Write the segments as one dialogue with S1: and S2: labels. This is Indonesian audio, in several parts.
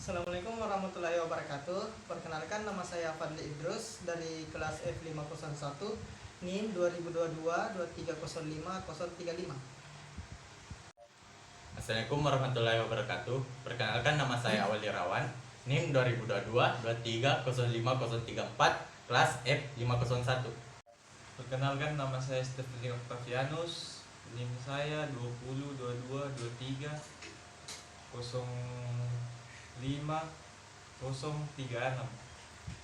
S1: Assalamualaikum warahmatullahi wabarakatuh. Perkenalkan, nama saya Fadli Idrus dari kelas F501 NIM 2022-2305035.
S2: Assalamualaikum warahmatullahi wabarakatuh. Perkenalkan, nama saya Awal Irawan, NIM 2022-2305034, kelas F501.
S3: Perkenalkan, nama saya Stefani Octavianus, NIM saya 202223055036,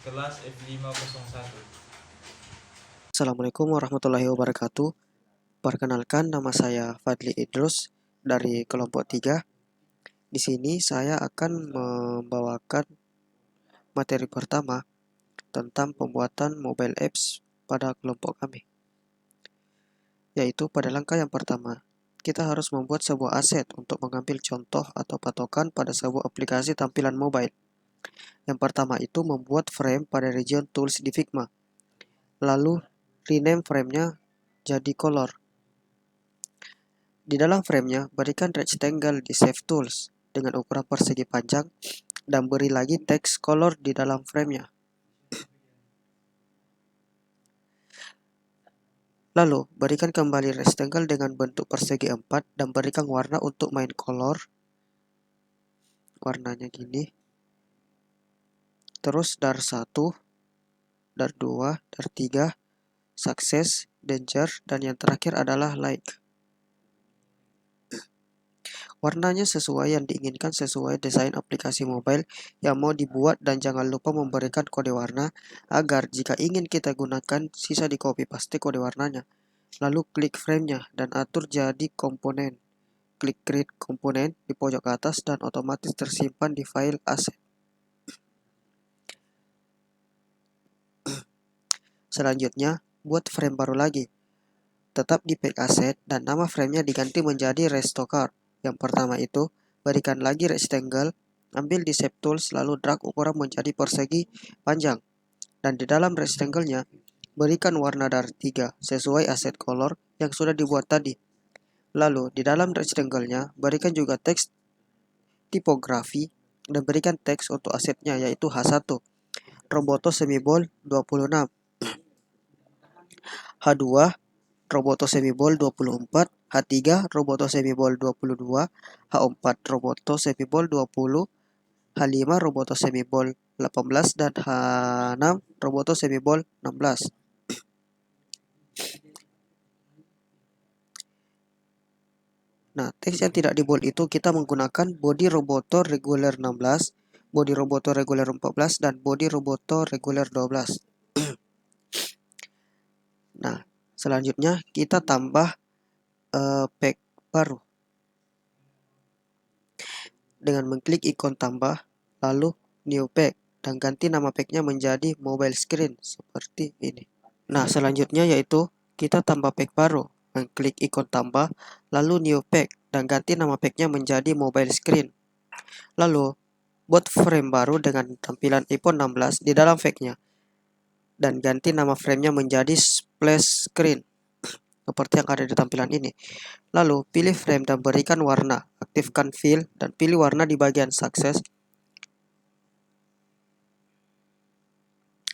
S3: kelas F501.
S4: Assalamualaikum warahmatullahi wabarakatuh. Perkenalkan, nama saya Fadli Idrus dari kelompok 3. Di sini saya akan membawakan materi pertama tentang pembuatan mobile apps pada kelompok kami. Yaitu pada langkah yang pertama, kita harus membuat sebuah aset untuk mengambil contoh atau patokan pada sebuah aplikasi tampilan mobile. Yang pertama itu membuat frame pada region tools di Figma. Lalu rename frame-nya jadi color. Di dalam frame-nya, berikan rectangle di Save Tools dengan ukuran persegi panjang dan beri lagi teks color di dalam frame-nya. Lalu, berikan kembali rectangle dengan bentuk persegi 4 dan berikan warna untuk main color. Warnanya gini. Terus dar 1, dar 2, dar 3, success, danger, dan yang terakhir adalah like. Warnanya sesuai yang diinginkan sesuai desain aplikasi mobile yang mau dibuat, dan jangan lupa memberikan kode warna agar jika ingin kita gunakan sisa di copy paste kode warnanya. Lalu klik frame-nya dan atur jadi komponen. Klik create komponen di pojok atas dan otomatis tersimpan di file asset. Selanjutnya, buat frame baru lagi. Tetap di pack asset dan nama frame-nya diganti menjadi Restocar. Yang pertama itu, berikan lagi rectangle, ambil di Shape Tools, lalu drag ukuran menjadi persegi panjang. Dan di dalam rectangle-nya, berikan warna dar 3 sesuai aset color yang sudah dibuat tadi. Lalu, di dalam rectangle-nya, berikan juga teks tipografi dan berikan teks untuk asetnya yaitu H1, Roboto Semibol 26, H2, Roboto Semibol 24, H3, Roboto Semibol 22, H4, Roboto Semibol 20, H5, Roboto Semibol 18, dan H6, Roboto Semibol 16. Nah, teks yang tidak di bold itu kita menggunakan body Roboto regular 16, body Roboto regular 14, dan body Roboto regular 12. Nah, selanjutnya kita tambah pack baru dengan mengklik ikon tambah, lalu new pack, dan ganti nama packnya menjadi mobile screen seperti ini. Nah, selanjutnya yaitu kita tambah pack baru, mengklik ikon tambah, lalu new pack, dan ganti nama packnya menjadi mobile screen. Lalu buat frame baru dengan tampilan iPhone 16 di dalam packnya, dan ganti nama framenya menjadi splash screen seperti yang ada di tampilan ini. Lalu pilih frame dan berikan warna, aktifkan fill dan pilih warna di bagian success.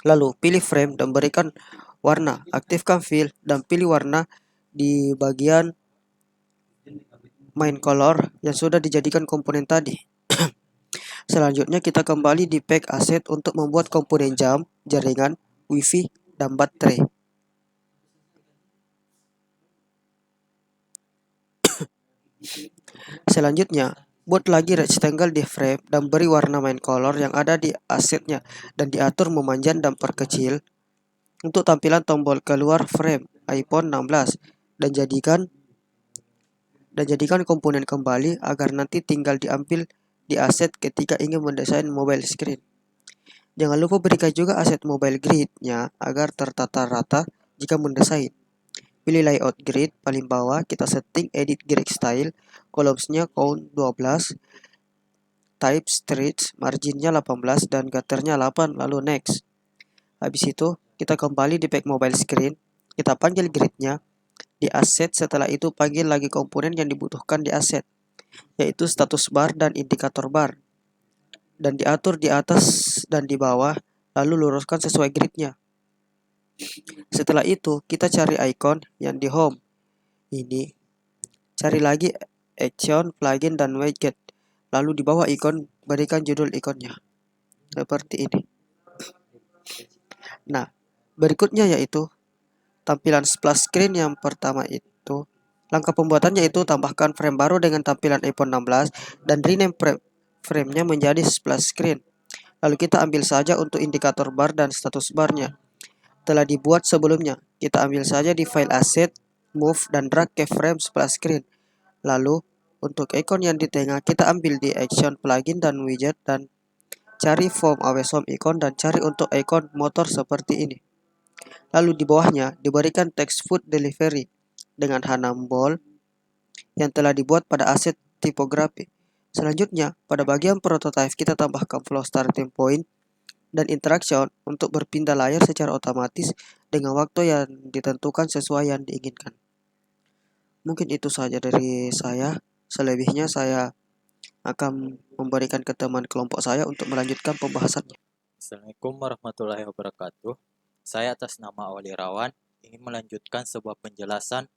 S4: Lalu pilih frame dan berikan warna, aktifkan fill dan pilih warna di bagian main color yang sudah dijadikan komponen tadi. Selanjutnya kita kembali di pack asset untuk membuat komponen jam, jaringan, wifi, dan baterai. Selanjutnya, buat lagi rectangle di frame dan beri warna main color yang ada di asetnya dan diatur memanjang dan perkecil untuk tampilan tombol keluar frame iPhone 16 dan jadikan komponen kembali agar nanti tinggal diambil di aset ketika ingin mendesain mobile screen. Jangan lupa berikan juga aset mobile grid-nya agar tertata rata jika mendesain. Pilih layout grid paling bawah, kita setting edit grid style, columns-nya count 12, type stretch, marginnya 18, dan gutternya 8, lalu next. Habis itu, kita kembali di pack mobile screen, kita panggil grid-nya di asset, setelah itu panggil lagi komponen yang dibutuhkan di asset, yaitu status bar dan indikator bar. dan diatur di atas dan di bawah, lalu luruskan sesuai gridnya. Setelah itu, kita cari icon yang di home. Ini, cari lagi action, plugin, dan widget. Lalu di bawah ikon, berikan judul ikonnya. Seperti ini. Nah, berikutnya yaitu tampilan splash screen yang pertama itu. Langkah pembuatannya itu tambahkan frame baru dengan tampilan iPhone 16 dan rename frame-nya menjadi splash screen. Lalu kita ambil saja untuk indikator bar dan status barnya. Telah dibuat sebelumnya. Kita ambil saja di file asset, move, dan drag ke frame splash screen. Lalu, untuk icon yang di tengah, kita ambil di action, plugin, dan widget, dan cari form always home icon dan cari untuk icon motor seperti ini. Lalu di bawahnya diberikan text food delivery dengan H6 yang telah dibuat pada aset tipografi. Selanjutnya, pada bagian prototype kita tambahkan flow starting point dan interaction untuk berpindah layar secara otomatis dengan waktu yang ditentukan sesuai yang diinginkan. Mungkin itu saja dari saya. Selebihnya saya akan memberikan ke teman kelompok saya untuk melanjutkan pembahasannya.
S2: Assalamualaikum warahmatullahi wabarakatuh. Saya atas nama Awal Irawan ingin melanjutkan sebuah penjelasan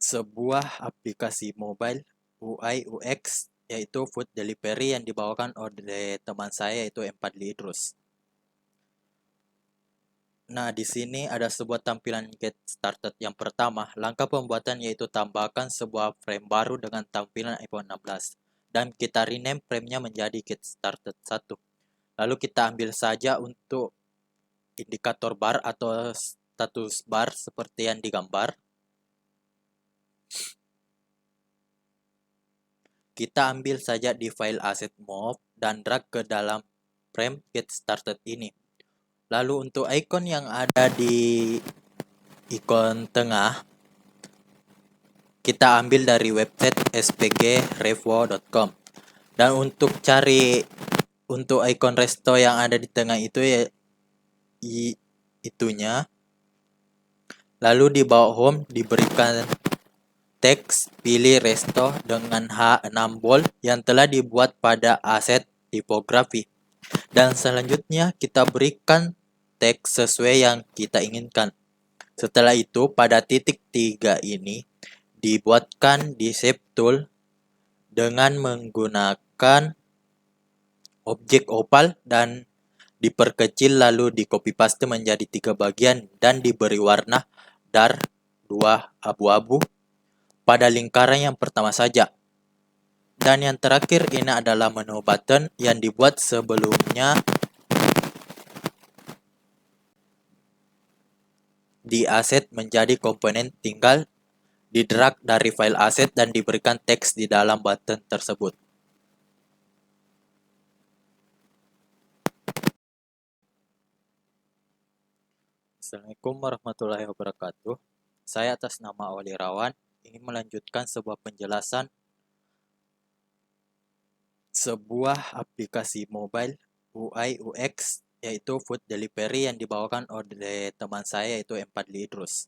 S2: sebuah aplikasi mobile UI UX yaitu food delivery yang dibawakan oleh teman saya yaitu Fadli Idrus. Nah, di sini ada sebuah tampilan get started yang pertama. Langkah pembuatan yaitu tambahkan sebuah frame baru dengan tampilan iPhone 16 dan kita rename frame-nya menjadi get started 1. Lalu kita ambil saja untuk indikator bar atau status bar seperti yang digambar. Kita ambil saja di file asset move dan drag ke dalam frame get started ini. Lalu untuk icon yang ada di ikon tengah, kita ambil dari website spgrevo.com. Dan untuk cari untuk icon resto yang ada di tengah itu ya itunya. Lalu di bawah home diberikan teks pilih resto dengan H6 bold yang telah dibuat pada aset tipografi. Dan selanjutnya kita berikan teks sesuai yang kita inginkan. Setelah itu pada titik 3 ini dibuatkan di shape tool dengan menggunakan objek opal dan diperkecil lalu di copy paste menjadi 3 bagian dan diberi warna dar 2 abu-abu pada lingkaran yang pertama saja. Dan yang terakhir ini adalah menu button yang dibuat sebelumnya di aset menjadi komponen, tinggal di drag dari file aset dan diberikan teks di dalam button tersebut. Assalamualaikum warahmatullahi wabarakatuh. Saya atas nama Awal Irawan ingin melanjutkan sebuah penjelasan sebuah aplikasi mobile UI UX yaitu food delivery yang dibawakan oleh teman saya yaitu Fadli Idrus.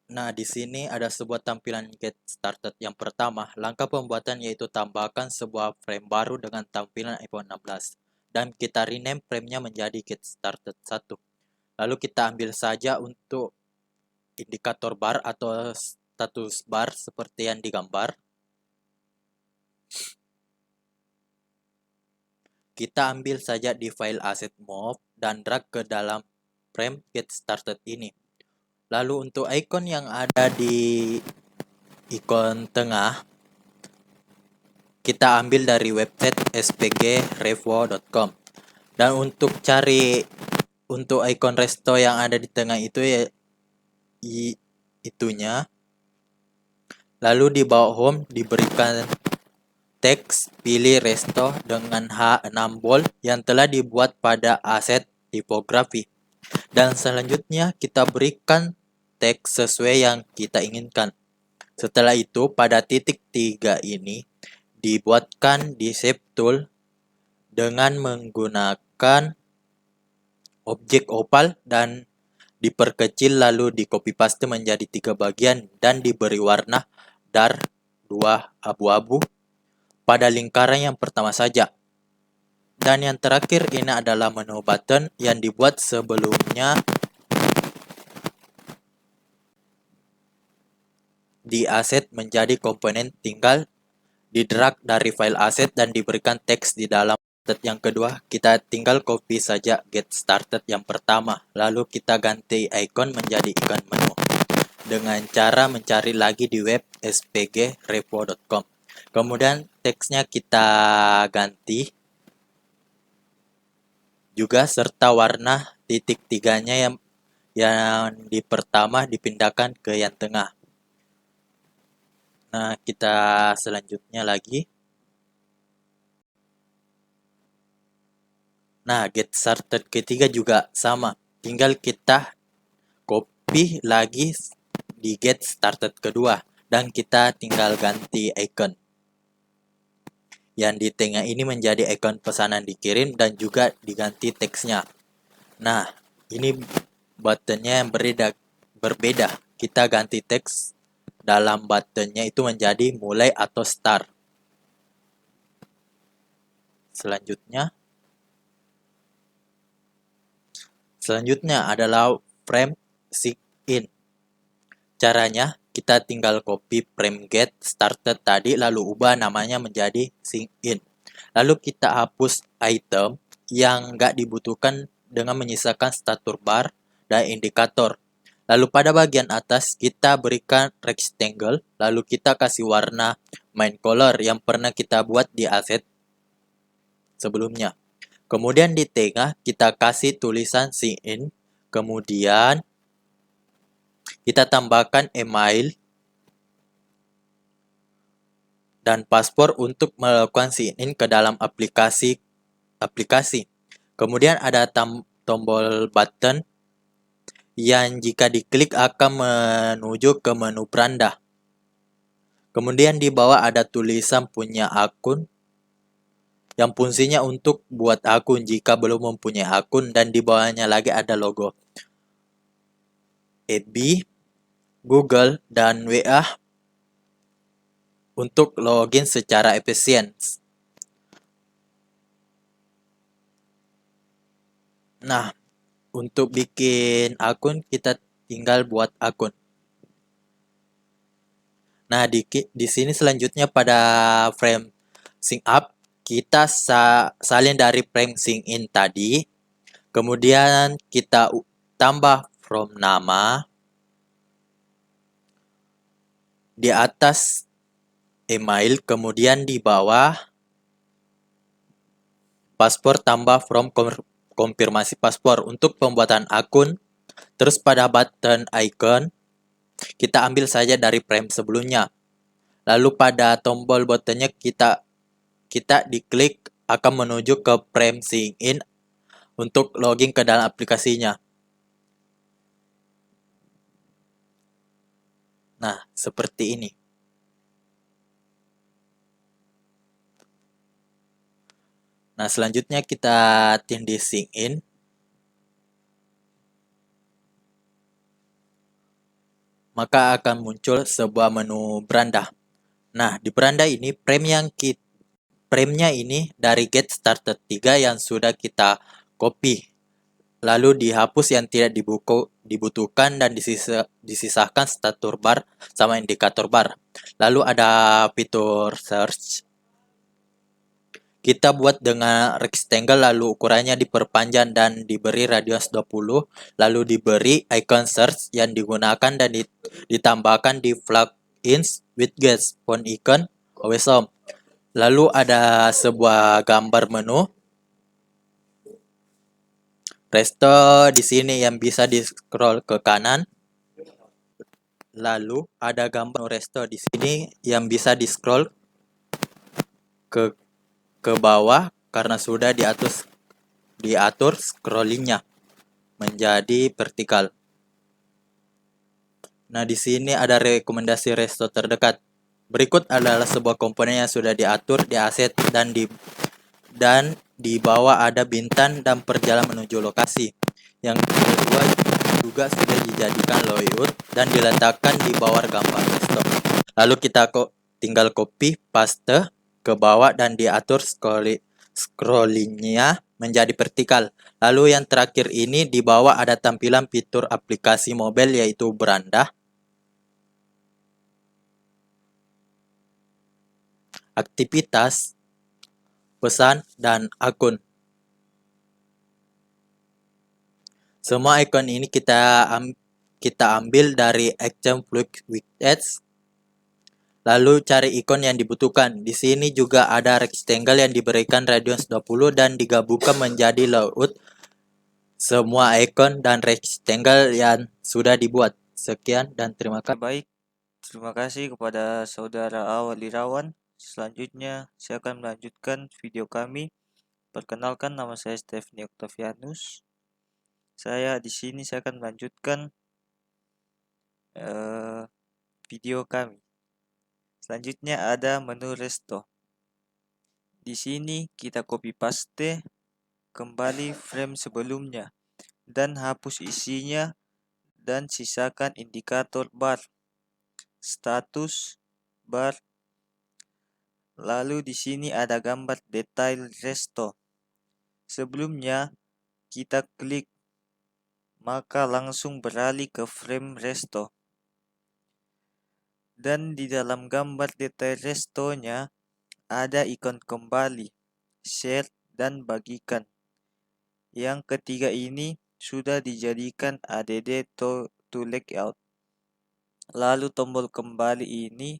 S2: Nah, di sini ada sebuah tampilan get started yang pertama. Langkah pembuatan yaitu tambahkan sebuah frame baru dengan tampilan iPhone 16 dan kita rename frame-nya menjadi get started 1. Lalu kita ambil saja untuk indikator bar atau status bar seperti yang digambar. Kita ambil saja di file asset move dan drag ke dalam frame get started ini. Lalu untuk icon yang ada di ikon tengah, kita ambil dari website spgrevo.com. Dan untuk cari untuk icon resto yang ada di tengah itu ya itunya. Lalu di bawah home diberikan teks pilih resto dengan H6 bold yang telah dibuat pada aset tipografi. Dan selanjutnya kita berikan teks sesuai yang kita inginkan. Setelah itu pada titik 3 ini dibuatkan di shape tool dengan menggunakan objek opal dan diperkecil lalu di copy paste menjadi 3 bagian dan diberi warna dar 2 abu-abu pada lingkaran yang pertama saja. Dan yang terakhir ini adalah menu button yang dibuat sebelumnya di aset menjadi komponen, tinggal di-drag dari file aset dan diberikan teks di dalam. Yang kedua, kita tinggal copy saja get started yang pertama, lalu kita ganti icon menjadi ikon menu dengan cara mencari lagi di web spgrepo.com. Kemudian teksnya kita ganti juga, serta warna titik tiganya yang di pertama dipindahkan ke yang tengah. Nah, kita selanjutnya lagi. Nah, get started ketiga juga sama. Tinggal kita copy lagi di get started kedua. Dan kita tinggal ganti icon. Yang di tengah ini menjadi ikon pesanan dikirim dan juga diganti teksnya. Nah, ini buttonnya yang berbeda. Kita ganti teks dalam buttonnya itu menjadi mulai atau start. Selanjutnya adalah frame sign in. Caranya, kita tinggal copy frame get started tadi, lalu ubah namanya menjadi sign in. Lalu kita hapus item yang nggak dibutuhkan dengan menyisakan status bar dan indikator. Lalu pada bagian atas kita berikan rectangle, lalu kita kasih warna main color yang pernah kita buat di aset sebelumnya. Kemudian di tengah kita kasih tulisan sign in, kemudian kita tambahkan email dan paspor untuk melakukan sign in ke dalam aplikasi. Kemudian ada tombol button yang jika diklik akan menuju ke menu beranda. Kemudian di bawah ada tulisan punya akun yang fungsinya untuk buat akun jika belum mempunyai akun, dan di bawahnya lagi ada logo FB, Google, dan WA untuk login secara efisien. Nah, untuk bikin akun kita tinggal buat akun. Nah, di sini selanjutnya pada frame sync up kita salin dari frame sync in tadi. Kemudian kita tambah from nama. Di atas email, kemudian di bawah paspor tambah from konfirmasi paspor untuk pembuatan akun. Terus pada button icon kita ambil saja dari frame sebelumnya. Lalu pada tombol buttonnya kita diklik akan menuju ke frame sign in untuk login ke dalam aplikasinya. Nah, seperti ini. Nah, selanjutnya kita tindih sign in. Maka akan muncul sebuah menu beranda. Nah, di beranda ini frame-nya ini dari get started 3 yang sudah kita copy. Lalu dihapus yang tidak dibutuhkan dan disisahkan status bar sama indikator bar. Lalu ada fitur search. Kita buat dengan rectangle, lalu ukurannya diperpanjang dan diberi radius 20. Lalu diberi icon search yang digunakan dan ditambahkan di plugins widgets font icon always home. Lalu ada sebuah gambar menu resto di sini yang bisa di-scroll ke kanan. Lalu ada gambar resto di sini yang bisa di-scroll ke bawah karena sudah diatur scrollingnya menjadi vertikal. Nah, di sini ada rekomendasi resto terdekat. Berikut adalah sebuah komponen yang sudah diatur di aset dan di bawah ada bintang dan perjalanan menuju lokasi. Yang kedua juga sudah dijadikan layout dan diletakkan di bawah gambar resto. Lalu kita tinggal copy paste ke bawah dan diatur scrollingnya menjadi vertikal. Lalu yang terakhir ini di bawah ada tampilan fitur aplikasi mobile yaitu beranda, aktivitas, pesan, dan akun. Semua ikon ini kita ambil dari Action Fluid Widgets. Lalu cari ikon yang dibutuhkan. Di sini juga ada rectangle yang diberikan radius 20 dan digabungkan menjadi layout semua ikon dan rectangle yang sudah dibuat. Sekian dan terima kasih.
S5: Baik, terima kasih kepada saudara Awal Irawan. Selanjutnya, saya akan melanjutkan video kami. Perkenalkan, nama saya Stephanie Octavianus. Saya akan melanjutkan video kami. Selanjutnya ada menu resto. Di sini kita copy paste kembali frame sebelumnya dan hapus isinya dan sisakan indikator bar, status bar. Lalu di sini ada gambar detail resto. Sebelumnya kita klik, maka langsung beralih ke frame resto. Dan di dalam gambar detail restonya ada ikon kembali, share, dan bagikan. Yang ketiga ini sudah dijadikan add to layout. Lalu tombol kembali ini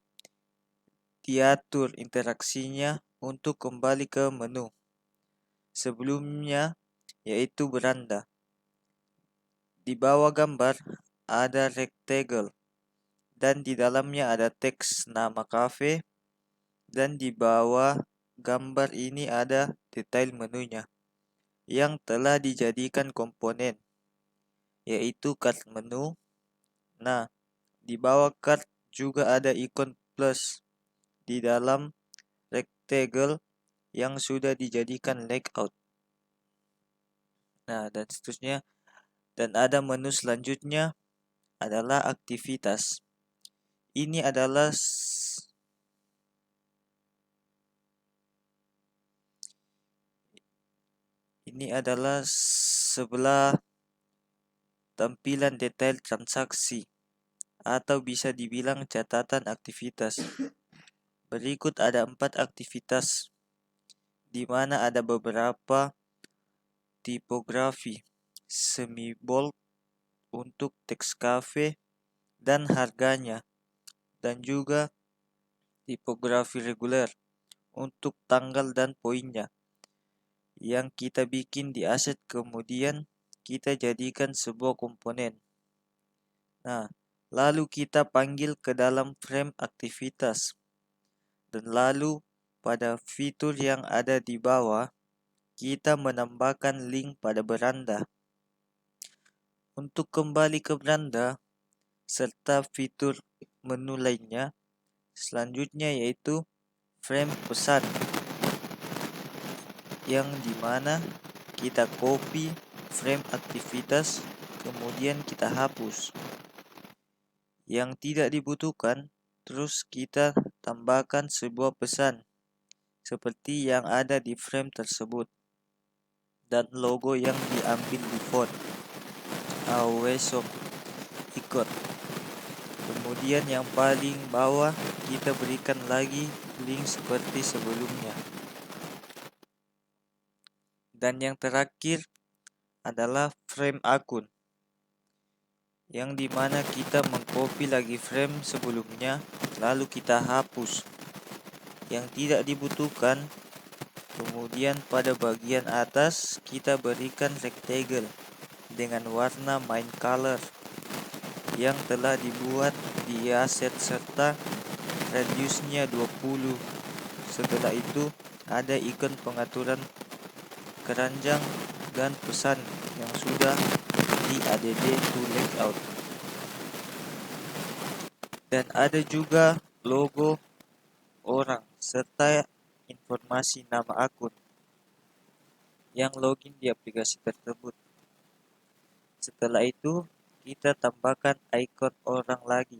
S5: diatur interaksinya untuk kembali ke menu sebelumnya, yaitu beranda. Di bawah gambar ada rectangle dan di dalamnya ada teks nama cafe, dan di bawah gambar ini ada detail menunya yang telah dijadikan komponen, yaitu card menu. Nah, di bawah card juga ada ikon plus di dalam rectangle yang sudah dijadikan layout. Nah, dan seterusnya. Dan ada menu selanjutnya adalah aktivitas. Ini adalah sebelah tampilan detail transaksi atau bisa dibilang catatan aktivitas. Berikut ada 4 aktivitas di mana ada beberapa tipografi, semi bold untuk teks cafe dan harganya, dan juga tipografi reguler untuk tanggal dan poinnya yang kita bikin di aset, kemudian kita jadikan sebuah komponen. Nah, lalu kita panggil ke dalam frame aktivitas, dan lalu pada fitur yang ada di bawah kita menambahkan link pada beranda. Untuk kembali ke beranda serta fitur menu lainnya, selanjutnya yaitu frame pesan, yang dimana kita copy frame aktivitas kemudian kita hapus yang tidak dibutuhkan, terus kita tambahkan sebuah pesan seperti yang ada di frame tersebut dan logo yang diambil di font Awesome ikut. Kemudian yang paling bawah kita berikan lagi link seperti sebelumnya. Dan yang terakhir adalah frame akun, yang dimana kita mengcopy lagi frame sebelumnya lalu kita hapus yang tidak dibutuhkan. Kemudian pada bagian atas kita berikan rectangle dengan warna main color yang telah dibuat di aset serta radiusnya 20. Setelah itu ada ikon pengaturan keranjang dan pesan yang sudah di add to layout. Dan ada juga logo orang serta informasi nama akun yang login di aplikasi tersebut. Setelah itu kita tambahkan ikon orang lagi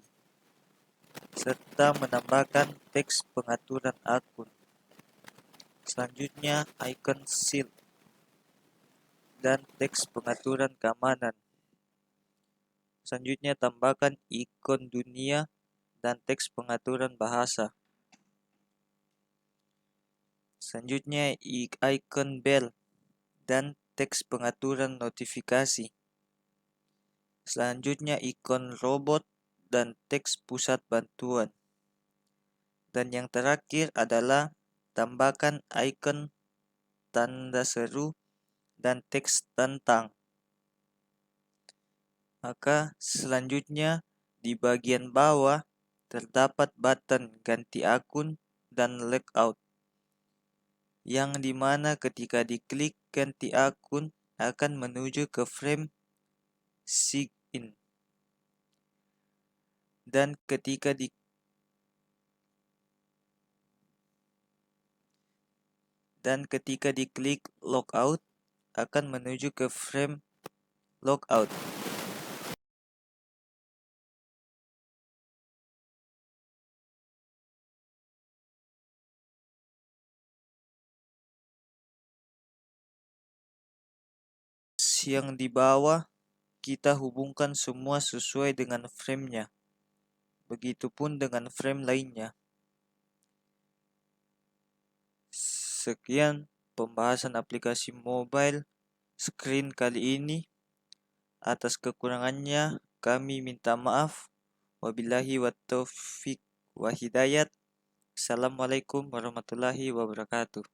S5: serta menambahkan teks pengaturan akun Selanjutnya icon shield dan teks pengaturan keamanan. Selanjutnya tambahkan ikon dunia dan teks pengaturan bahasa. Selanjutnya icon bell dan teks pengaturan notifikasi. Selanjutnya ikon robot dan teks pusat bantuan. Dan yang terakhir adalah tambahkan icon tanda seru dan teks tentang. Maka selanjutnya di bagian bawah terdapat button ganti akun dan logout, yang dimana ketika diklik ganti akun akan menuju ke frame sign in, dan ketika diklik logout akan menuju ke frame logout. Yang di bawah kita hubungkan semua sesuai dengan frame-nya. Begitupun dengan frame lainnya. Sekian pembahasan aplikasi mobile screen kali ini. Atas kekurangannya kami minta maaf. Wabillahi wa taufiq wa hidayat. Assalamualaikum warahmatullahi wabarakatuh.